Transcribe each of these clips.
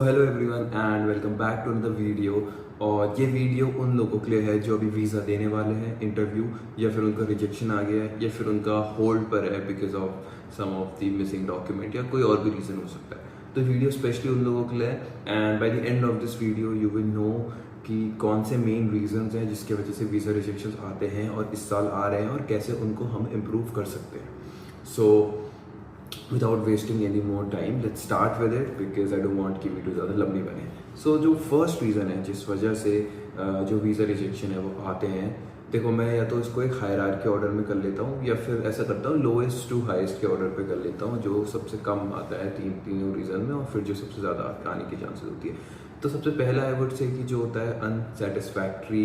Hello everyone and welcome back to another video. और ये video उन लोगों के लिए है जो अभी वीज़ा देने वाले हैं इंटरव्यू, या फिर उनका रिजेक्शन आ गया है, या फिर उनका होल्ड पर है because of some of the missing document, या कोई और भी रीज़न हो सकता है। तो वीडियो स्पेशली उन लोगों के लिए है and by the end of this video you will know कि कौन से मेन रीजंस हैं जिसकी वजह से वीज़ा रिजेक्शन आते हैं और इस साल आ रहे हैं, और कैसे उनको हम इम्प्रूव कर सकते हैं। सो without wasting any more time, let's start with it because I don't want कि वीडियो ज़्यादा लंबी बने। So जो फर्स्ट रीज़न है जिस वजह से जो वीज़ा रिजेक्शन है वो आते हैं, देखो मैं या तो इसको एक हायरार्की ऑर्डर में कर लेता हूँ, या फिर ऐसा करता हूँ लोएस्ट टू हाईएस्ट के ऑर्डर पे कर लेता हूँ, जो सबसे कम आता है तीनों रीज़न में, और फिर जो सबसे ज़्यादा आने की चांसेस होती है। तो सबसे पहला आई वुड से कि जो होता है अनसेटिस्फैक्ट्री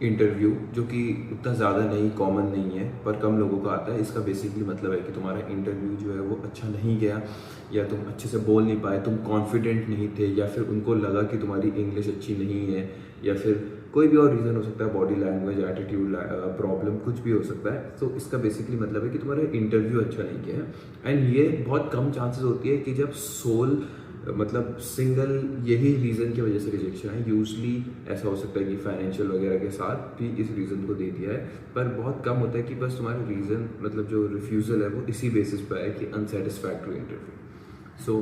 इंटरव्यू, जो कि उतना ज़्यादा नहीं, कॉमन नहीं है, पर कम लोगों का आता है। इसका बेसिकली मतलब है कि तुम्हारा इंटरव्यू जो है वो अच्छा नहीं गया, या तुम अच्छे से बोल नहीं पाए, तुम कॉन्फिडेंट नहीं थे, या फिर उनको लगा कि तुम्हारी इंग्लिश अच्छी नहीं है, या फिर कोई भी और रीज़न हो सकता है, बॉडी लैंग्वेज, एटीट्यूड प्रॉब्लम, कुछ भी हो सकता है। तो इसका बेसिकली मतलब है कि तुम्हारा इंटरव्यू अच्छा नहीं किया है। एंड ये बहुत कम चांसेस होती है कि जब सोल मतलब सिंगल यही रीज़न की वजह से रिजेक्शन है। यूजली ऐसा हो सकता है कि फाइनेंशियल वगैरह के साथ भी इस रीज़न को दे दिया है, पर बहुत कम होता है कि बस तुम्हारा रीज़न मतलब जो रिफ्यूज़ल है वो इसी बेसिस पर है कि अनसेटिस्फैक्ट्री इंटरव्यू। सो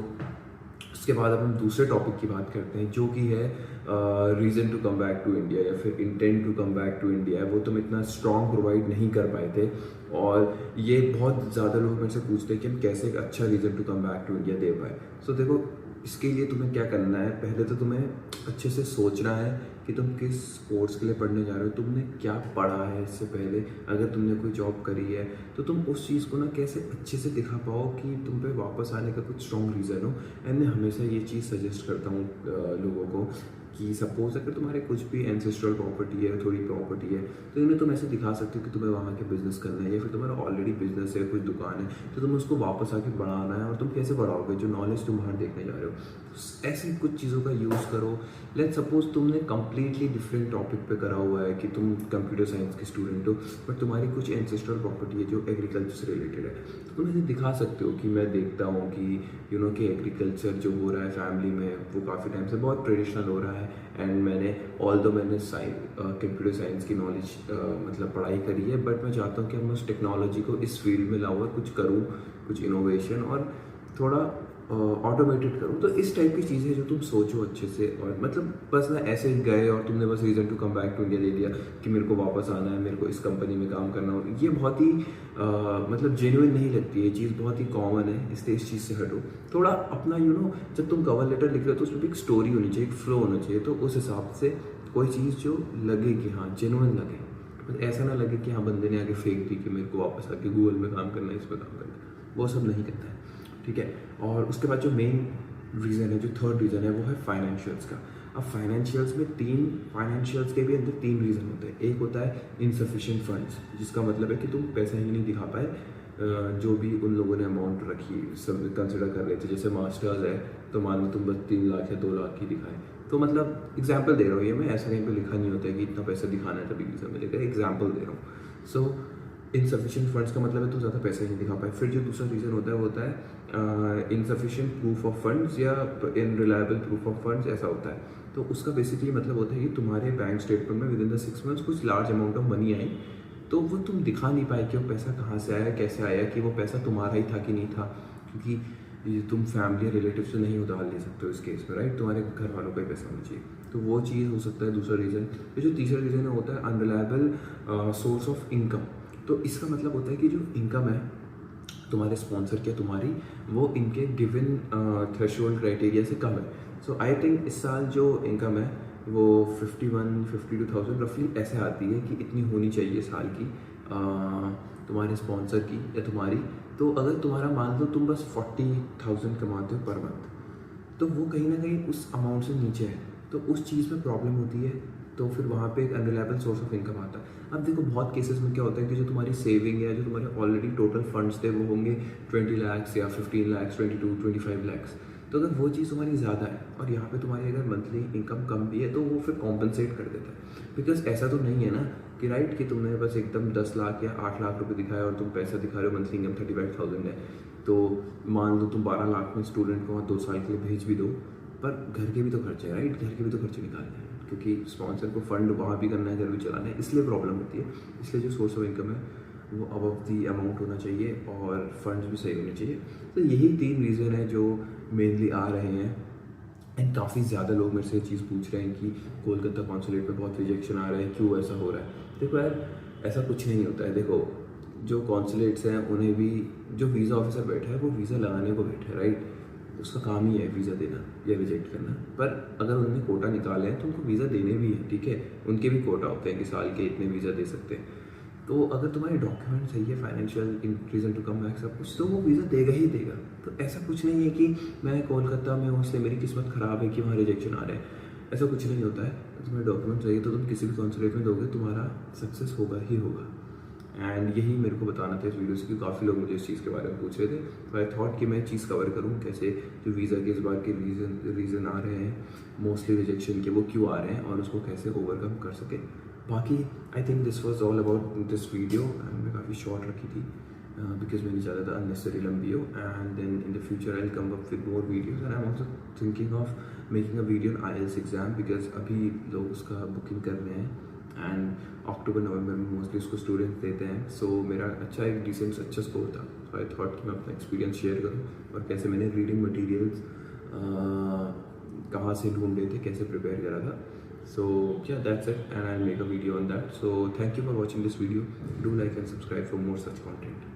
उसके बाद अब हम दूसरे टॉपिक की बात करते हैं, जो कि है reason to come back to India, या फिर intent to come back to India. वो तुम इतना स्ट्रॉन्ग प्रोवाइड नहीं कर पाए थे, और ये बहुत ज़्यादा लोग मेरे से पूछते हैं कि हम कैसे एक अच्छा reason to come back to India दे पाए। सो देखो, इसके लिए तुम्हें क्या करना है, पहले तो तुम्हें अच्छे से सोचना है कि तुम किस कोर्स के लिए पढ़ने जा रहे हो, तुमने क्या पढ़ा है इससे पहले। अगर तुमने कोई जॉब करी है तो तुम उस चीज़ को ना कैसे अच्छे से दिखा पाओ कि तुम पे वापस आने का कुछ स्ट्रॉन्ग रीज़न हो। एंड मैं हमेशा ये चीज़ सजेस्ट करता हूँ लोगों को कि सपोज अगर तुम्हारे कुछ भी एंसेस्ट्रल प्रॉपर्टी है, थोड़ी प्रॉपर्टी है, तो इन्हें तुम ऐसे दिखा सकते हो कि तुम्हें वहाँ के बिजनेस करना है, या फिर तुम्हारा ऑलरेडी बिजनेस है, कुछ दुकान है, तो तुम्हें उसको वापस आके बढ़ाना है। और तुम कैसे बढ़ाओगे, जो नॉलेज तुम बाहर देखने जा रहे हो, ऐसी कुछ चीज़ों का यूज़ करो। लेट सपोज तुमने कंप्लीटली डिफरेंट टॉपिक पे करा हुआ है कि तुम कंप्यूटर साइंस के स्टूडेंट हो, बट तुम्हारी कुछ एंसेस्ट्रल प्रॉपर्टी है जो एग्रीकल्चर से रिलेटेड है, तो तुम इसे दिखा सकते हो कि मैं देखता हूँ कि कि एग्रीकल्चर जो हो रहा है फैमिली में वो काफ़ी टाइम से बहुत ट्रेडिशनल हो रहा है। एंड मैंने मैंने कंप्यूटर साइंस की नॉलेज मतलब पढ़ाई करी है, बट मैं चाहता हूँ कि मैं उस टेक्नोलॉजी को इस फील्ड में लाऊँ, कुछ करूँ, कुछ इनोवेशन और थोड़ा ऑटोमेटेड करूँ। तो इस टाइप की चीज़ें जो तुम सोचो अच्छे से, और मतलब बस ना ऐसे गए और तुमने बस reason to come back to India दे दिया कि मेरे को वापस आना है, मेरे को इस कंपनी में काम करना हो, ये बहुत ही मतलब जेन्युइन नहीं लगती है, चीज़ बहुत ही कॉमन है। इसलिए इस चीज़ से हटो थोड़ा अपना। जब तुम कवर लेटर लिख रहे हो तो उसमें भी एक स्टोरी होनी चाहिए, एक फ्लो होना चाहिए। तो उस हिसाब से कोई चीज़ जो लगे कि हाँ जेन्युइन लगे, मतलब ऐसा ना लगे कि हाँ बंदे ने आगे फेंक दी कि मेरे को वापस आके गूगल में काम करना है, इस पर काम करना है, वो सब नहीं करता है, ठीक है। और उसके बाद जो मेन रीज़न है, जो थर्ड रीज़न है, वो है फाइनेंशियल्स का। अब फाइनेंशियल्स के भी अंदर तीन रीज़न होते हैं। एक होता है इनसफिशिएंट फंड्स, जिसका मतलब है कि तुम पैसा ही नहीं दिखा पाए, जो भी उन लोगों ने अमाउंट रखी सब कंसिडर कर रहे थे। जैसे मास्टर्स है तो मान लो तुम बस 3 लाख या 2 लाख की दिखाए, तो मतलब एग्जाम्पल दे रहा हूँ, ये मैं ऐसा कहीं पे लिखा नहीं होता है कि इतना पैसा दिखाना है तभी वीज़ा मिलेगा, एग्जाम्पल दे रहा हूँ। सो इनसफिशिएंट फंड्स का मतलब है तो ज़्यादा पैसा ही नहीं दिखा पाए। फिर जो दूसरा रीज़न होता है वो होता है इनसफिशिएंट प्रूफ ऑफ फंड्स, या इनरिलायबल प्रूफ ऑफ फंड्स, ऐसा होता है। तो उसका बेसिकली मतलब होता है कि तुम्हारे बैंक स्टेटमेंट में विद इन द 6 मंथ्स कुछ large amount of money I, तो वो तुम दिखा नहीं पाए कि वो पैसा कहाँ से आया, कैसे आया, कि वो पैसा तुम्हारा ही था कि नहीं था, क्योंकि तुम फैमिली रिलेटिव से नहीं उधार ले सकते हो इस केस में, राइट। तुम्हारे घर वालों का ही पैसा होना चाहिए, तो वो चीज़ हो सकता है दूसरा रीज़न। जो तीसरा रीज़न होता है अनरिलायबल सोर्स ऑफ इनकम। तो इसका मतलब होता है कि जो इनकम है तुम्हारे स्पॉन्सर की, तुम्हारी, वो इनके गिवन थ्रेशोल्ड क्राइटेरिया से कम है। सो आई थिंक इस साल जो इनकम है वो 52,000 रफली ऐसे आती है कि इतनी होनी चाहिए साल की तुम्हारे स्पॉन्सर की या तुम्हारी। तो अगर तुम्हारा मान लो तुम बस 40,000 कमाते हो पर मंथ, तो वो कहीं ना कहीं उस अमाउंट से नीचे है, तो उस चीज़ में प्रॉब्लम होती है। तो फिर वहाँ पे एक अनरिलायबल सोर्स ऑफ इनकम आता है। अब देखो बहुत केसेस में क्या होता है कि जो तुम्हारी सेविंग है, जो तुम्हारे ऑलरेडी टोटल फंड्स थे, वो होंगे 20 लाख या 15 लाख, 22-25 लाख। तो अगर वो चीज़ तुम्हारी ज़्यादा है और यहाँ पे तुम्हारी अगर मंथली इनकम कम भी है, तो वो फिर कॉम्पनसेट कर देता है। बिकॉज ऐसा तो नहीं है ना कि राइट कि तुमने बस एकदम 10 लाख या 8 लाख रुपए दिखाया और तुम पैसा दिखा रहे हो मंथली इनकम 35,000 है, तो मान लो तुम 12 लाख में स्टूडेंट को वहाँ 2 साल के लिए भेज भी दो, पर घर के भी तो खर्चे हैं, राइट, घर के भी तो खर्चे निकालने हैं, क्योंकि स्पॉन्सर को फंड वहाँ भी करना है, घर भी चलाना है, इसलिए प्रॉब्लम होती है। इसलिए जो सोर्स ऑफ इनकम है वो अबव दी अमाउंट होना चाहिए और फंड्स भी सही होने चाहिए। तो यही 3 रीज़न है जो मेनली आ रहे हैं। एंड काफ़ी ज़्यादा लोग मेरे से ये चीज़ पूछ रहे हैं कि कोलकाता कॉन्सुलेट पे बहुत रिजेक्शन आ रहा है, क्यों ऐसा हो रहा है। देखो यार, ऐसा कुछ नहीं होता है। देखो, जो कॉन्सुलेट्स हैं उन्हें भी, जो वीज़ा ऑफिसर बैठा है वो वीज़ा लगाने को बैठा है, राइट, उसका काम ही है वीज़ा देना या रिजेक्ट करना। पर अगर उन्होंने कोटा निकाले हैं तो उनको वीज़ा देने भी हैं, ठीक है, उनके भी कोटा होते हैं कि साल के इतने वीज़ा दे सकते हैं। तो अगर तुम्हारे डॉक्यूमेंट सही है, financial reason to come back सब कुछ, तो वो वीज़ा देगा ही देगा। तो ऐसा कुछ नहीं है कि मैं कोलकाता में हूँ इसलिए मेरी किस्मत ख़राब है कि वहाँ रिजेक्शन आ रहा है, ऐसा कुछ नहीं होता है। तुम्हारे डॉक्यूमेंट सही है तो तुम किसी भी कॉन्सुलेट में दोगे, तुम्हारा सक्सेस होगा ही होगा। एंड यही मेरे को बताना था इस वीडियो से, क्योंकि काफ़ी लोग मुझे इस चीज़ के बारे में पूछ रहे थे। तो आई थॉट कि मैं चीज़ कवर करूँ, कैसे जो वीज़ा के इस बार के रीज़न आ रहे हैं मोस्टली रिजेक्शन के, वो क्यों आ रहे हैं और उसको कैसे ओवरकम कर सके। बाकी I think this was all about this video. मैं काफ़ी शॉर्ट रखी थी बिकॉज मैंने ज़्यादा अननेसेसरी लंबी हो। And then in the future I come up with more videos and I am also thinking of making a video on IELTS exam, because अभी लोग उसका बुकिंग कर रहे हैं एंड अक्टूबर नवंबर में मोस्टली उसको स्टूडेंट्स देते हैं। सो मेरा एक डिसेंट अच्छा स्कोर था। सो आई थॉट कि मैं अपना एक्सपीरियंस शेयर करूँ और कैसे मैंने रीडिंग मटीरियल्स कहाँ से ढूंढे थे, कैसे प्रिपेयर करा था। So yeah, that's it, and I'll make a video on that. So thank you for watching this video. Do like and subscribe for more such content.